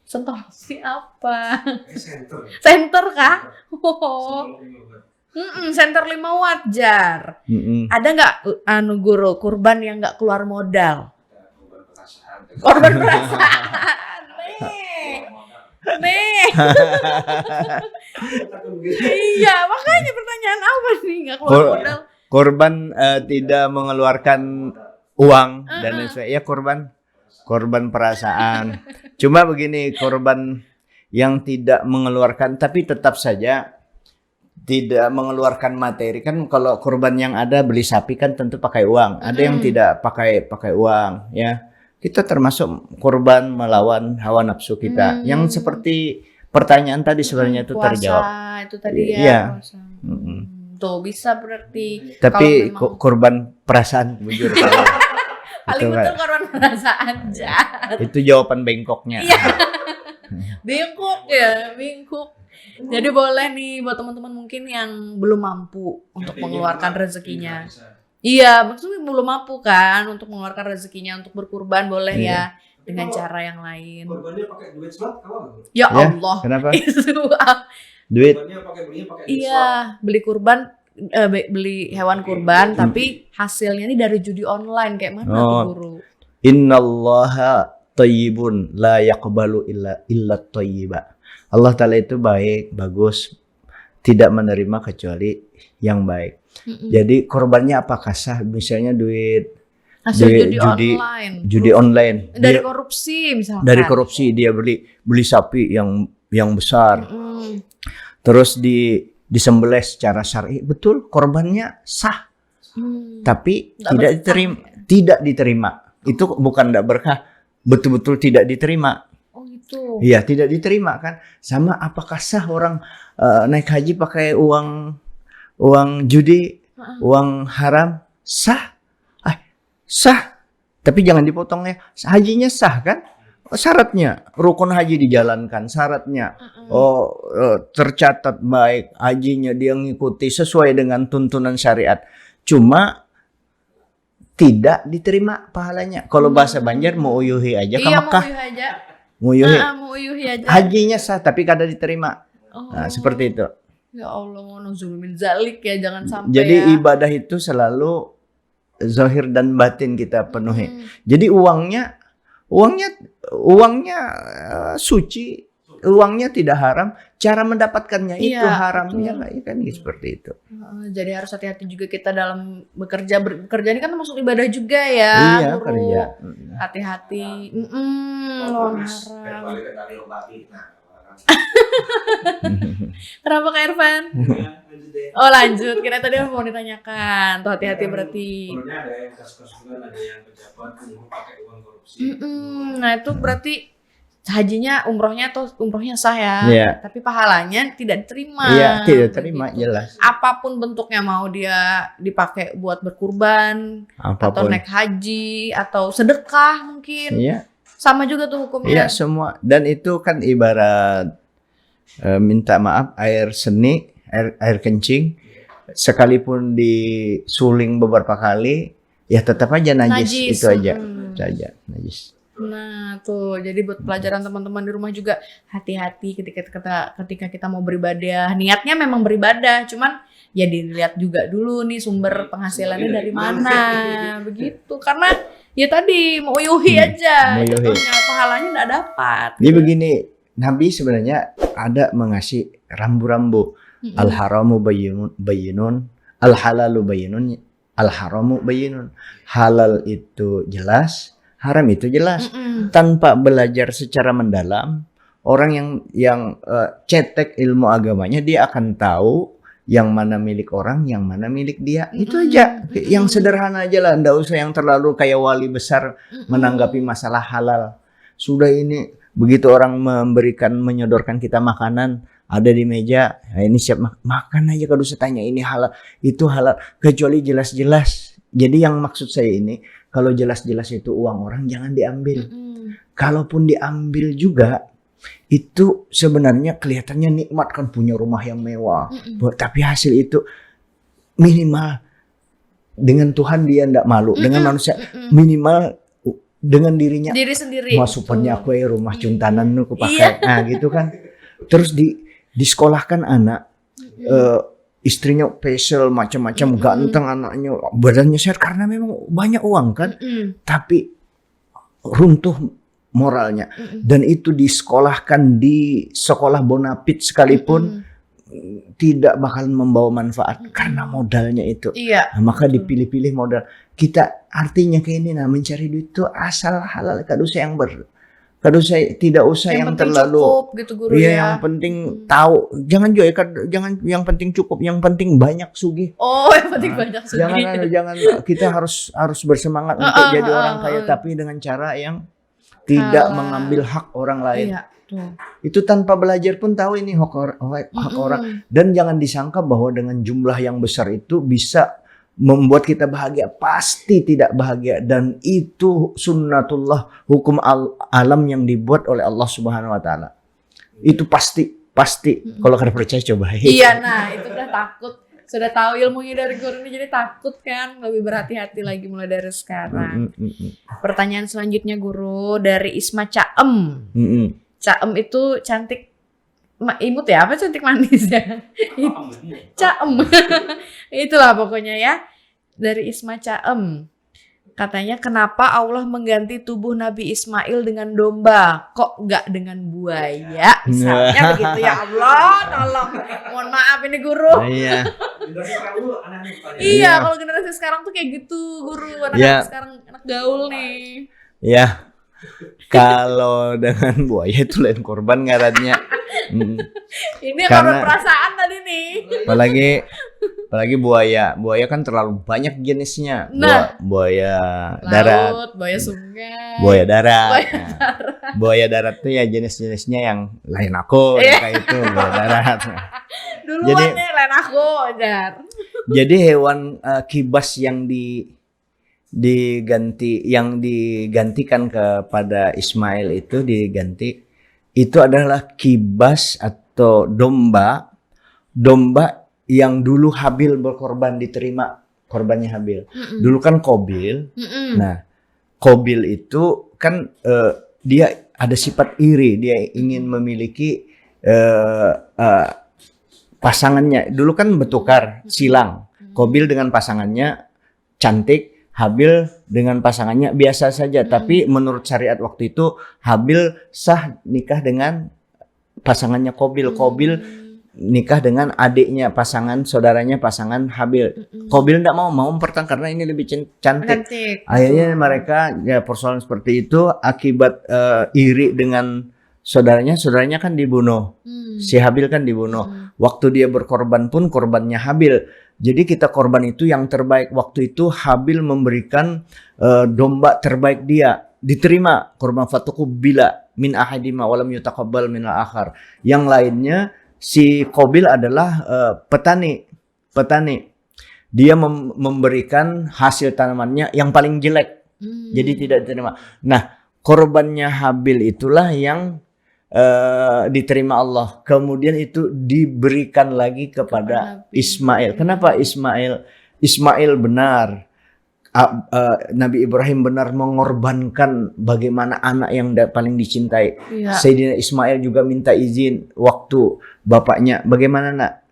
Sentolop sih apa? Center kah? Center 5 watt Jar. Ada nggak guru kurban yang nggak keluar modal? Korban perasaan. Nih. Iya, makanya pertanyaan apa nih nggak keluar modal? Korban tidak mengeluarkan uang dan lain sebagainya. Ya korban perasaan. Cuma begini, korban yang tidak mengeluarkan tapi tetap saja tidak mengeluarkan materi. Kan kalau korban yang ada beli sapi kan tentu pakai uang. Ada yang tidak pakai uang, ya. Kita termasuk korban melawan hawa nafsu kita. Yang seperti pertanyaan tadi sebenarnya itu puasa, terjawab. Itu tadi ya. Iya. Tuh bisa berarti. Tapi memang... korban perasaan bujur. Paling betul korban perasaan Jar. Itu jawaban bengkoknya. Iya. Bengkok. Jadi boleh nih buat teman-teman mungkin yang belum mampu untuk mengeluarkan rezekinya. Iya, maksudnya belum mampu kan untuk mengeluarkan rezekinya untuk berkurban, boleh ya dengan cara yang lain. Kurbannya pakai duit slot kawan? Ya Allah. Kenapa? Duit. Iya, beli kurban, beli hewan kurban, tapi hasilnya ini dari judi online kayak mana tuh guru? Innallaha thayyibun la yaqbalu illa thayyiba. Allah Ta'ala itu baik, bagus, tidak menerima kecuali yang baik. Jadi korbannya apakah sah? Misalnya hasil judi online. Dari korupsi misalkan. Dari korupsi dia beli sapi yang besar. Terus disembelih secara syar'i, betul korbannya sah. Tapi tidak diterima. Itu bukan tidak berkah, betul-betul tidak diterima. Iya, tidak diterima kan. Sama apakah sah orang naik haji pakai uang judi, uang haram? Sah. Sah. Tapi jangan dipotong ya. Hajinya sah kan? Syaratnya rukun haji dijalankan, syaratnya tercatat baik, hajinya dia ngikuti sesuai dengan tuntunan syariat. Cuma tidak diterima pahalanya. Kalau bahasa Banjar mau uyuhi aja ke Mekah. Muyuhi aja. Hajinya sah tapi kada diterima. Nah, seperti itu. Ya Allah, nuzulumin zalik ya, jangan sampai. Jadi ibadah itu selalu zahir dan batin kita penuhi. Jadi uangnya suci, uangnya tidak haram. Cara mendapatkannya itu haram ya kan seperti itu. Jadi harus hati-hati juga kita dalam bekerja ini kan termasuk ibadah juga ya. Iya, kerja. Hati-hati. Kenapa Kak Irfan? Oh lanjut, kira tadi mau ditanyakan. Tuh hati-hati berarti. Ada yang kasus-kasus ada yang pejabat pakai uang korupsi. Nah itu berarti hajinya umrohnya sah ya, tapi pahalanya tidak diterima. Iya, tidak terima jelas. Apapun bentuknya, mau dia dipakai buat berkurban, atau naik haji, atau sedekah mungkin. Iya. Sama juga tuh hukumnya. Iya semua. Dan itu kan ibarat minta maaf air seni, air kencing, sekalipun disuling beberapa kali, ya tetap aja najis. Itu aja, saja najis. Nah tuh, jadi buat pelajaran teman-teman di rumah juga hati-hati ketika kita mau beribadah. Niatnya memang beribadah, cuman ya dilihat juga dulu nih sumber penghasilannya dari mana, begitu. Karena ya tadi mau yuhi aja, pahalanya nggak dapat. Jadi begini, Nabi sebenarnya ada mengasih rambu-rambu. Al-haramu bayyinun, al-halalu bayyinun, al-haramu bayyinun. Halal itu jelas, haram itu jelas. Tanpa belajar secara mendalam, orang yang cetek ilmu agamanya, dia akan tahu yang mana milik orang, yang mana milik dia. Itu aja. Yang sederhana aja lah, nggak usah yang terlalu kayak wali besar menanggapi masalah halal. Sudah ini begitu orang menyodorkan kita makanan ada di meja, nah ini siap makan aja, kalau usah tanya ini halal, itu halal, kecuali jelas-jelas. Jadi yang maksud saya ini, kalau jelas-jelas itu uang orang jangan diambil. Kalaupun diambil juga, itu sebenarnya kelihatannya nikmat kan, punya rumah yang mewah, tapi hasil itu minimal dengan Tuhan dia ndak malu, dengan manusia minimal dengan diri sendiri. Masukannya aku rumah cuntanan nu kepakai, nah gitu kan. Terus disekolahkan anak, istrinya facial macam-macam, ganteng anaknya, badannya sehat karena memang banyak uang kan, tapi runtuh moralnya. Dan itu disekolahkan di sekolah bonafit sekalipun tidak bakal membawa manfaat karena modalnya itu. Nah, maka dipilih-pilih modal. Kita artinya kayak ini, mencari duit itu asal halal, saya tidak usah yang terlalu cukup gitu guru ya. Ya. Yang penting tahu, jangan juga jangan yang penting cukup, yang penting banyak sugih. Oh, yang penting banyak sugih. Jangan kita harus bersemangat untuk jadi orang kaya, tapi dengan cara yang tidak mengambil hak orang lain. Iya, itu tanpa belajar pun tahu ini hak orang. Dan jangan disangka bahwa dengan jumlah yang besar itu bisa membuat kita bahagia. Pasti tidak bahagia, dan itu sunnatullah, hukum alam yang dibuat oleh Allah Subhanahu wa taala. Itu pasti. Kalau kada percaya coba. Iya, nah itu udah takut. Sudah tahu ilmunya dari guru ini, jadi takut kan, lebih berhati-hati lagi mulai dari sekarang. Pertanyaan selanjutnya guru dari Isma Caem. Caem itu cantik imut ya, apa cantik manis ya? Caem. Itulah pokoknya ya. Dari Isma Caem. Katanya, kenapa Allah mengganti tubuh Nabi Ismail dengan domba? Kok nggak dengan buaya? Misalnya begitu ya Allah, tolong. Mohon maaf ini guru. Iya, kalau generasi sekarang tuh kayak gitu guru. Anak-anak sekarang anak gaul nih. Ya, kalau dengan buaya itu lain korban ngarannya. Ini korban perasaan tadi nih. Apalagi buaya kan terlalu banyak jenisnya. Buaya laut, darat, buaya sungai, buaya darat. Buaya darat tuh ya jenis-jenisnya yang lain aku kayak itu buaya darat. Duluan nih lain aku Jar. Jadi hewan kibas yang digantikan kepada Ismail itu itu adalah kibas atau domba yang dulu Habil berkorban, diterima korbannya Habil. Dulu kan Qabil. Nah, Qabil itu kan dia ada sifat iri, dia ingin memiliki pasangannya. Dulu kan bertukar silang. Qabil dengan pasangannya cantik, Habil dengan pasangannya biasa saja. Tapi menurut syariat waktu itu Habil sah nikah dengan pasangannya Qabil. Qabil nikah dengan adiknya, saudaranya pasangan Habil. Qabil tidak mau mempertahankan karena ini lebih cantik. Akhirnya mereka ya persoalan seperti itu akibat iri dengan saudaranya kan dibunuh. Si Habil kan dibunuh. Waktu dia berkorban pun korbannya Habil. Jadi kita korban itu yang terbaik. Waktu itu Habil memberikan domba terbaik dia. Diterima korban fatuqubila min ahadima walam yutaqabbal min al-akhar. Yang lainnya si Qabil adalah petani. Dia memberikan hasil tanamannya yang paling jelek. Jadi tidak diterima. Nah, korbannya Habil itulah yang diterima Allah. Kemudian itu diberikan lagi kepada Ismail. Kenapa Ismail benar? Nabi Ibrahim benar mengorbankan bagaimana anak yang paling dicintai. Sayyidina Ismail juga minta izin waktu bapaknya, bagaimana nak,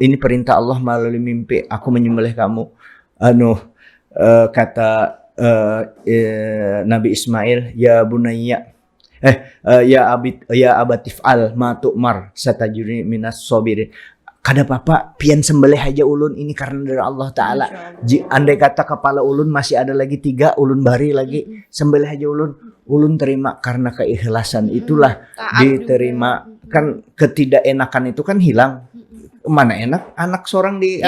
ini perintah Allah melalui mimpi, aku menyembelih kamu. Kata Nabi Ismail, ya bunayya, ya abatif al ma tu'mar satajuni minas sabirin. Kada papa pian sembelih aja ulun, ini karena dari Allah Ta'ala. Andai kata kepala ulun masih ada lagi 3 ulun bari lagi, sembelih aja ulun terima karena keikhlasan itulah diterima. Kan ketidakenakan itu kan hilang. Mana enak anak seorang di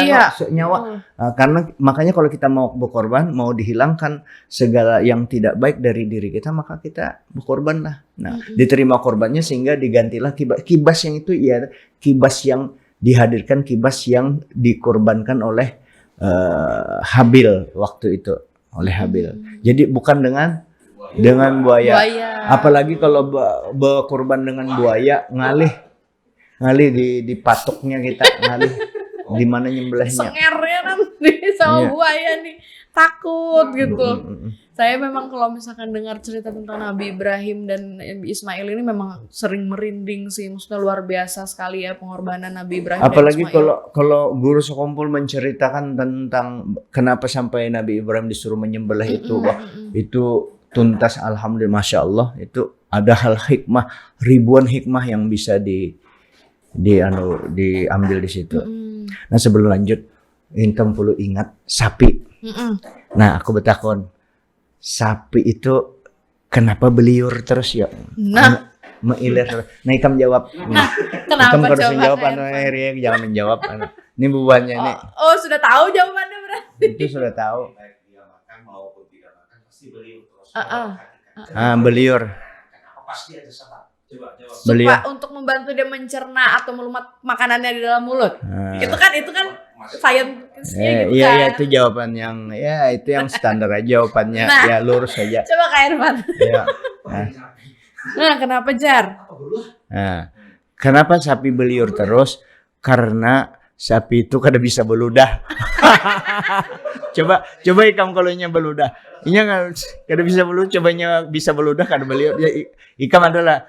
nyawa. Karena makanya kalau kita mau berkorban, mau dihilangkan segala yang tidak baik dari diri kita, maka kita berkorban lah. Nah, diterima korbannya sehingga digantilah kibas yang itu ya kibas yang dihadirkan, kibas yang dikorbankan oleh Habil waktu itu, oleh Habil. Jadi bukan dengan dengan buaya. Buaya. Apalagi kalau berkorban dengan buaya, ngalih di patoknya kita, ngalih di mana nyembelihnya. Sengernya nanti sama Iya. buaya nih, takut gitu. Saya memang kalau misalkan dengar cerita tentang Nabi Ibrahim dan Ismail ini memang sering merinding sih. Maksudnya luar biasa sekali ya pengorbanan Nabi Ibrahim Apalagi dan Ismail. kalau guru sekumpul menceritakan tentang kenapa sampai Nabi Ibrahim disuruh menyembelih itu, wah itu tuntas, alhamdulillah, masya Allah, itu ada hal hikmah, ribuan hikmah yang bisa diambil di situ. Nah sebelum lanjut, Intan perlu ingat sapi. Nah aku betakon, sapi itu kenapa beliur terus ya? Nah, Mengiler terus. Nah Ikam jawab. kenapa Ikam harus coba menjawab, Kak anu Irfan? Riek jangan menjawab. Ini bebannya nih. Oh, sudah tahu jawabannya berarti. Itu sudah tahu. Baik dia makan maupun tidak makan pasti beliau terus. Beliur. Kenapa pasti ada sebab? Coba jawab. Beliau. Supaya untuk membantu dia mencerna atau melumat makanannya di dalam mulut. Nah, Itu kan science-nya gitu iya kan. iya itu jawaban yang itu yang standar aja jawabannya. Nah. Ya lurus saja. Coba Kak Irfan. Ya. Nah, kenapa Jar? Apa berulah? Nah, kenapa sapi beliur terus? Karena sapi itu kada bisa beludah. coba Ikam kalau nya beludah. Inya kada bisa beludah, cobanya bisa beludah kada beliur. Ya, Ikam adalah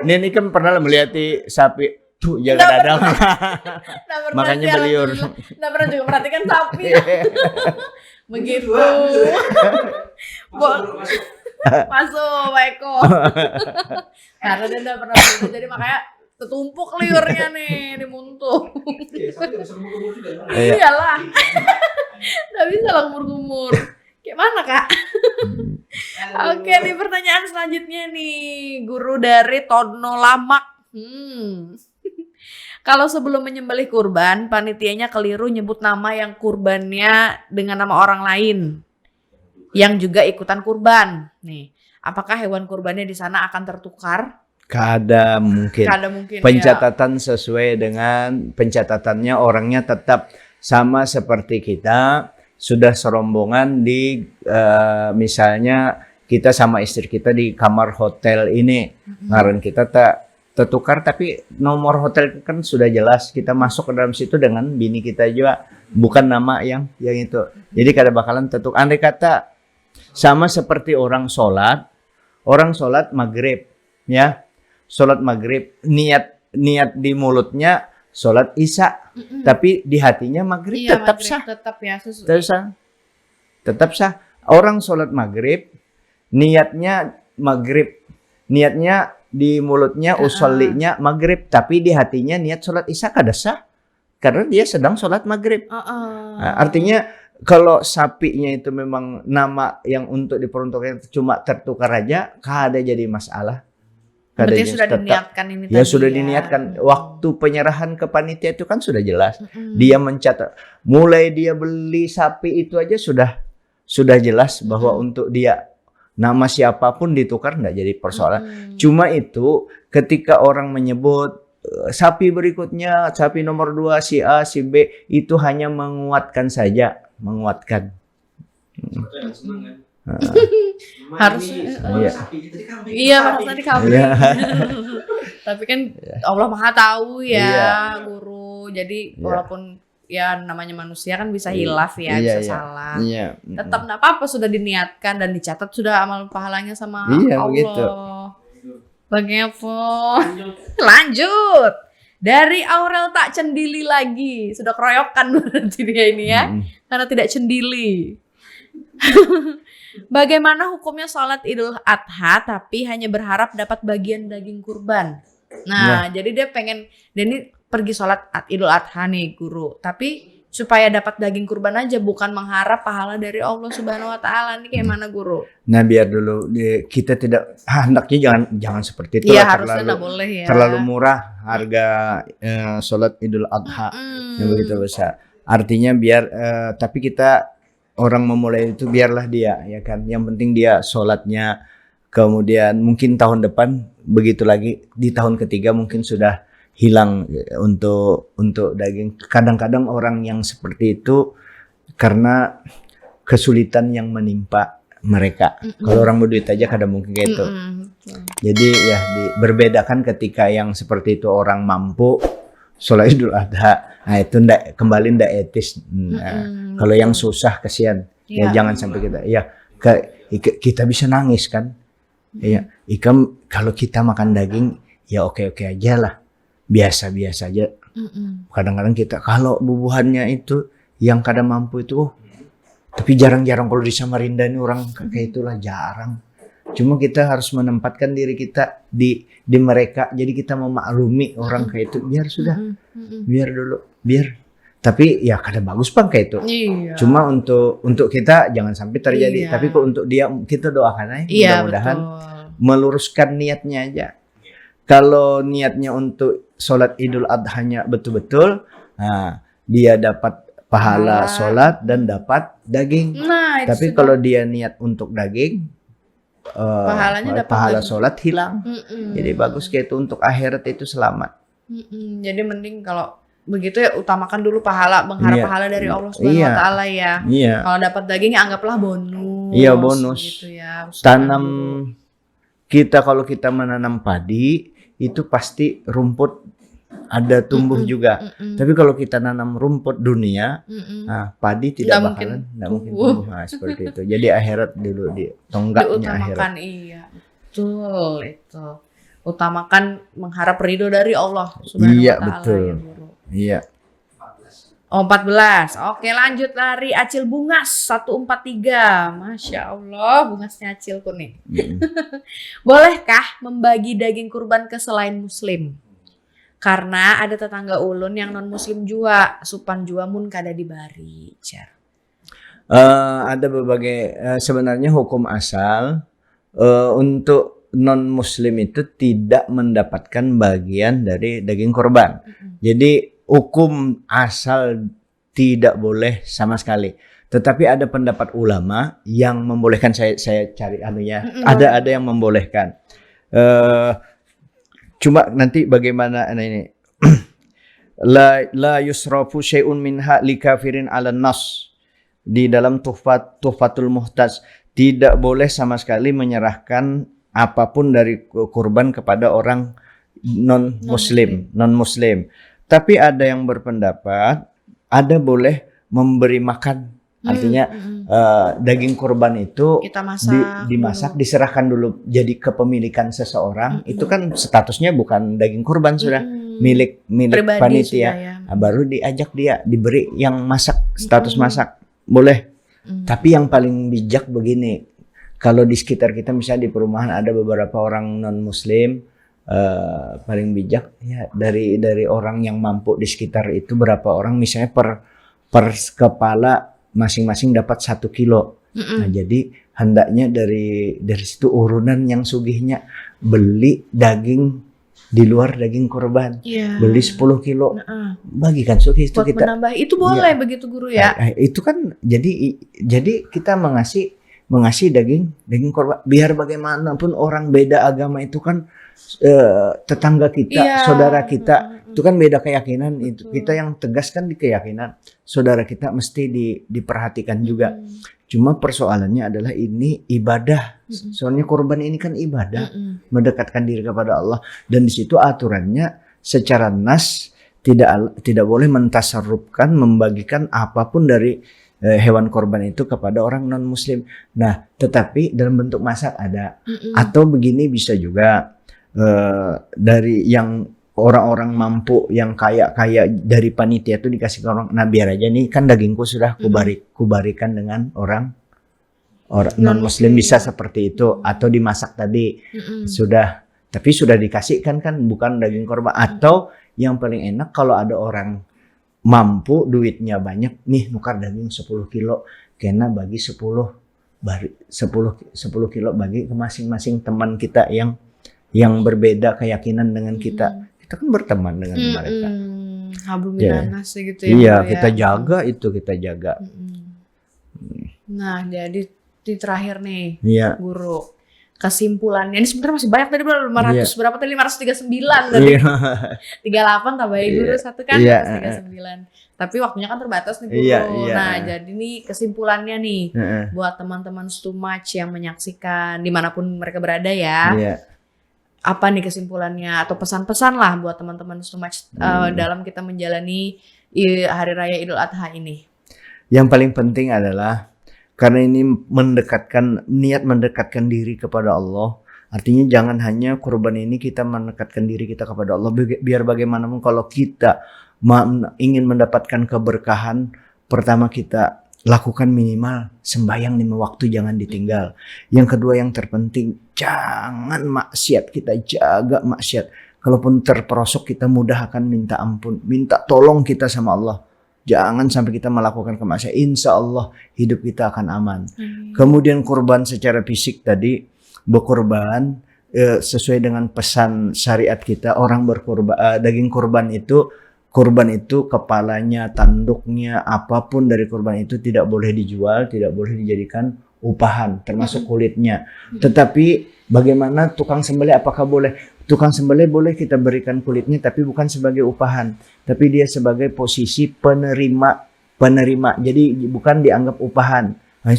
ini Ikam pernah melihat sapi tuh jaga dadang. Nggak pernah Makanya sih, beliur. alhamdulillah. Nggak pernah juga perhatikan sapi. Begitu. Masuk, Pak Eko. Karena dia nggak pernah begitu, jadi makanya ketumpuk liurnya nih di muntuk. Iya, sampai bisa kumur-kumur juga. Iya. Iyalah. Nggak bisa lah kumur-kumur. Kayak mana, Kak? Oke, nih pertanyaan selanjutnya nih. Guru dari Tono Lamak. Kalau sebelum menyembelih kurban, panitianya keliru nyebut nama yang kurbannya dengan nama orang lain yang juga ikutan kurban. Nih, apakah hewan kurbannya di sana akan tertukar? Kada mungkin. Kada mungkin ya. Pencatatan sesuai dengan pencatatannya orangnya tetap sama seperti kita. Sudah serombongan di misalnya kita sama istri kita di kamar hotel ini. Ngaran kita tak tertukar, tapi nomor hotel kan sudah jelas, kita masuk ke dalam situ dengan bini kita juga, bukan nama yang itu. Jadi kada bakalan tertukar. Andai kata sama seperti orang sholat maghrib, ya, sholat maghrib, niat di mulutnya sholat isya, tapi di hatinya maghrib, Iya, tetap maghrib, sah. tetap ya. Tetap sah. Orang sholat maghrib, niatnya maghrib, niatnya di mulutnya usollinya maghrib, tapi di hatinya niat sholat isya kada sah, karena dia sedang sholat maghrib. Nah, artinya kalau sapinya itu memang nama yang untuk diperuntukkan cuma tertukar aja, kada jadi masalah. Berarti sudah diniatkan ini Ya tadi sudah ya. diniatkan. Waktu penyerahan ke panitia itu kan sudah jelas. Dia mencatat, mulai dia beli sapi itu aja sudah jelas bahwa untuk dia nama siapapun ditukar enggak jadi persoalan. Cuma itu ketika orang menyebut sapi berikutnya, sapi nomor 2 si A, si B, itu hanya menguatkan saja, menguatkan. Harus Iya. Iya, harus tadi kambing. Iya. Tapi kan Allah Maha tahu ya, Iya. Guru. Jadi Iya. walaupun ya namanya manusia kan bisa hilaf ya, Iya, bisa iya. salah. Iya. Tetap enggak apa-apa, sudah diniatkan dan dicatat sudah amal pahalanya sama Iya, Allah. begitu. Bagaimana? Lanjut. Dari Aurel tak cendili lagi. Sudah keroyokan berarti dia ini ya. Karena tidak cendili. Bagaimana hukumnya sholat Idul Adha tapi hanya berharap dapat bagian daging kurban? Nah, jadi dia pengen, dan ini pergi sholat Idul Adha nih Guru, tapi supaya dapat daging kurban aja, bukan mengharap pahala dari Allah Subhanahu Wa Taala. Ini kayak mana Guru? Nah biar dulu kita tidak hendaknya jangan seperti itu Iya, lah, harusnya nggak boleh ya. terlalu murah harga sholat Idul Adha yang begitu besar. Artinya biar tapi kita orang memulai itu biarlah dia, ya kan. Yang penting dia sholatnya, kemudian mungkin tahun depan begitu lagi, di tahun ketiga mungkin sudah hilang untuk daging. Kadang-kadang orang yang seperti itu karena kesulitan yang menimpa mereka. Kalau orang berduit aja kadang mungkin kayak itu. Jadi ya berbedakan ketika yang seperti itu orang mampu sholat Idul Adha, nah itu kembali ndak etis. Nah, kalau yang susah kasihan, ya jangan sampai kita bisa nangis kan. Ya, kalau kita makan daging ya oke aja lah, biasa aja. Kadang-kadang kita kalau bubuhannya itu yang kadang mampu itu, tapi jarang-jarang kalau di Samarinda ini orang kayak itulah jarang. Cuma kita harus menempatkan diri kita di mereka, jadi kita memaklumi orang kayak itu, biar dulu. Tapi ya kadang bagus Bang kayak itu. Iya. Cuma untuk kita jangan sampai terjadi. Iya. Tapi kok untuk dia kita doakan aja, mudah-mudahan meluruskan niatnya aja. Kalau niatnya untuk sholat Idul Adhanya betul-betul, nah, dia dapat pahala sholat dan dapat daging. Nah, tapi kalau dia niat untuk daging, pahala sholat hilang. Jadi bagus kayak itu, untuk akhirat itu selamat. Jadi mending kalau begitu ya utamakan dulu pahala, mengharap pahala dari Allah Subhanahu wa taala ya. Kalau dapat daging anggaplah bonus. Iya, bonus. Gitu ya. Tanam kalau kita menanam padi itu pasti rumput ada tumbuh juga. Tapi kalau kita nanam rumput dunia, nah, padi tidak mungkin tumbuh. Nah, seperti itu. Jadi akhirat dulu di tonggaknya akhirat. Iya, betul itu. Utamakan mengharap ridho dari Allah Subhanahu wa taala. Betul. Iya. 14. Oke, lanjut lari Acil Bungas 143. Masya Allah, bungasnya Acilku nih. Bolehkah membagi daging kurban ke selain muslim? Karena ada tetangga ulun yang non muslim juga, supan jua mun kada dibari. Ada berbagai sebenarnya hukum asal untuk non muslim itu tidak mendapatkan bagian dari daging kurban. Jadi hukum asal tidak boleh sama sekali. Tetapi ada pendapat ulama yang membolehkan, saya cari ada yang membolehkan. Cuma nanti bagaimana ini la yusrafu syai'un minha likafirin 'ala nas, di dalam Tuhfatul Muhtaj, tidak boleh sama sekali menyerahkan apapun dari kurban kepada orang non muslim. Tapi ada yang berpendapat ada boleh memberi makan. Artinya daging kurban itu dimasak, diserahkan dulu jadi kepemilikan seseorang. Itu kan statusnya bukan daging kurban, sudah milik panitia. Nah, baru diajak dia diberi yang masak, status masak. Boleh. Tapi yang paling bijak begini, kalau di sekitar kita misalnya di perumahan ada beberapa orang non muslim, paling bijak ya dari orang yang mampu di sekitar itu berapa orang, misalnya per kepala masing-masing dapat 1 kilo. Nah, jadi hendaknya dari situ urunan yang sugihnya beli daging di luar daging kurban, beli 10 kilo, bagikan sugih itu kita menambah, itu boleh begitu guru ya. Itu kan jadi kita mengasih daging kurban, biar bagaimanapun orang beda agama itu kan tetangga kita, saudara kita, itu kan beda keyakinan. Itu kita yang tegas kan di keyakinan, saudara kita mesti diperhatikan juga. Cuma persoalannya adalah ini ibadah. Soalnya kurban ini kan ibadah, mendekatkan diri kepada Allah, dan di situ aturannya secara nas tidak boleh mentasarrufkan, membagikan apapun dari hewan korban itu kepada orang non muslim. Nah, tetapi dalam bentuk masak ada, atau begini bisa juga dari yang orang-orang mampu yang kaya dari panitia itu dikasih ke orang. Nah, biar aja nih kan dagingku sudah kubarikan dengan orang non muslim, bisa seperti itu, atau dimasak tadi sudah, tapi sudah dikasihkan kan, bukan daging korban. Atau yang paling enak kalau ada orang mampu duitnya banyak nih, nukar daging 10 kilo kena bagi 10 kilo bagi ke masing-masing teman kita yang berbeda keyakinan dengan kita. Kita kan berteman dengan mereka. Hablum minanas gitu ya. Iya, kita jaga itu, kita jaga. Nah, jadi di terakhir nih, guru. kesimpulannya. Ini sebenarnya masih banyak tadi berapa? 500 berapa tadi? 539 tadi. Iya. 38 tambahin guru satu kan Iya. 139. Tapi waktunya kan terbatas nih guru. Iya. Nah, jadi nih kesimpulannya nih Heeh. buat teman-teman Too Much yang menyaksikan dimanapun mereka berada ya. Iya. Apa nih kesimpulannya atau pesan-pesan lah buat teman-teman Too Much dalam kita menjalani Hari Raya Idul Adha ini? Yang paling penting adalah karena ini niat mendekatkan diri kepada Allah. Artinya jangan hanya kurban ini kita mendekatkan diri kita kepada Allah. Biar bagaimanapun kalau kita ingin mendapatkan keberkahan, pertama kita lakukan minimal sembahyang 5 waktu, jangan ditinggal. Yang kedua yang terpenting, jangan maksiat, kita jaga maksiat. Kalaupun terperosok kita mudah akan minta ampun, minta tolong kita sama Allah. Jangan sampai kita melakukan kemaksiatan. Insya Allah hidup kita akan aman. Kemudian kurban secara fisik tadi, berkurban sesuai dengan pesan syariat kita. Orang berkurban, daging kurban itu kepalanya, tanduknya, apapun dari kurban itu tidak boleh dijual, tidak boleh dijadikan upahan, termasuk kulitnya. Tetapi bagaimana tukang sembelih, apakah boleh? Tukang sembelih boleh kita berikan kulitnya, tapi bukan sebagai upahan, tapi dia sebagai posisi penerima. Jadi bukan dianggap upahan. Nah,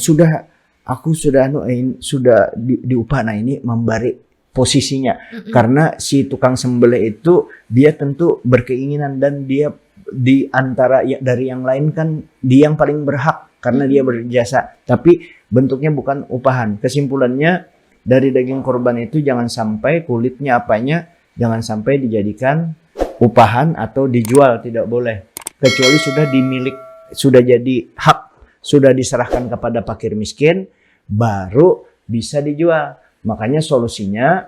aku sudah diupah. Nah, ini memberi posisinya. Karena si tukang sembelih itu dia tentu berkeinginan dan dia di antara dari yang lain kan dia yang paling berhak karena dia berjasa. Tapi bentuknya bukan upahan. Kesimpulannya dari daging korban itu jangan sampai kulitnya jangan sampai dijadikan upahan atau dijual, tidak boleh. Kecuali sudah jadi hak, sudah diserahkan kepada fakir miskin, baru bisa dijual. Makanya solusinya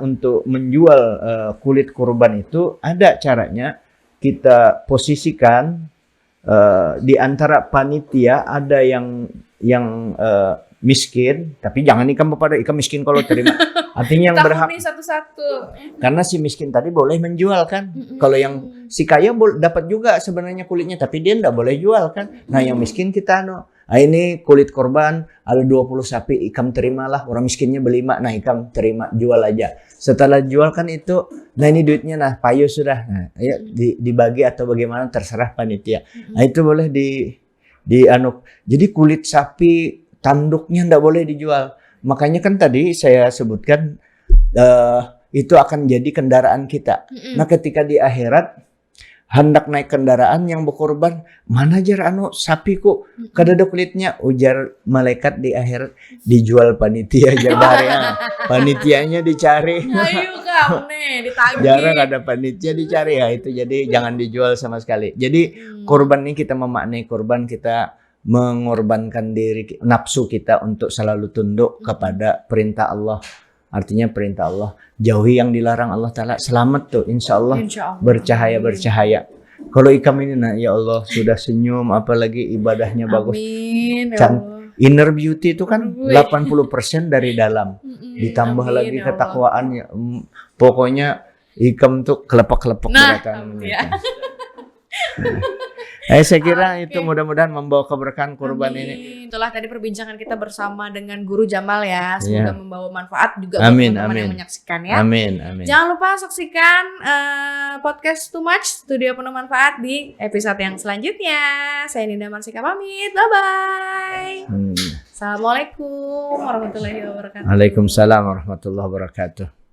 untuk menjual kulit kurban itu ada caranya. Kita posisikan di antara panitia, ada yang miskin, tapi jangan ikan miskin kalau terima. Artinya yang berhak. Satu-satu. Karena si miskin tadi boleh menjual kan. Kalau yang si kaya dapat juga sebenarnya kulitnya, tapi dia enggak boleh jual kan. Nah, yang miskin kita ini kulit korban ada 20 sapi, ikam terimalah. Orang miskinnya beli 5, nah ikam terima, jual aja. Setelah jual kan itu, nah ini duitnya, nah payu sudah. Nah, ya dibagi atau bagaimana terserah panitia. Nah, itu boleh Jadi kulit sapi tanduknya ndak boleh dijual. Makanya kan tadi saya sebutkan itu akan jadi kendaraan kita. Nah, ketika di akhirat hendak naik kendaraan yang berkorban, mana jar sapiku kadada kulitnya, ujar malaikat di akhirat dijual panitia jar bareng. Panitianya dicari. Ayo kamu nih ditagih. Jarang ada panitia dicari ya, itu jadi jangan dijual sama sekali. Jadi kurban ini kita memaknai kurban, kita mengorbankan diri, nafsu kita untuk selalu tunduk kepada perintah Allah. Artinya perintah Allah, jauhi yang dilarang Allah Ta'ala, selamat tuh insya Allah. Bercahaya. Kalau ikam ini, nah ya Allah sudah senyum, apalagi ibadahnya bagus. Amin, ya Allah. Inner beauty itu kan 80% dari dalam. Ditambah Amin, lagi ya ketakwaannya. Pokoknya ikam tuh kelepek-kelepek ya. Saya kira itu mudah-mudahan membawa keberkahan kurban ini. Itulah tadi perbincangan kita bersama dengan Guru Jamal ya. Semoga membawa manfaat juga buat teman-teman yang menyaksikan ya. Amin. Jangan lupa saksikan podcast Too Much Studio Penuh Manfaat di episode yang selanjutnya. Saya Ninda Marsika pamit. Bye-bye. Assalamualaikum warahmatullahi wabarakatuh. Waalaikumsalam warahmatullahi wabarakatuh.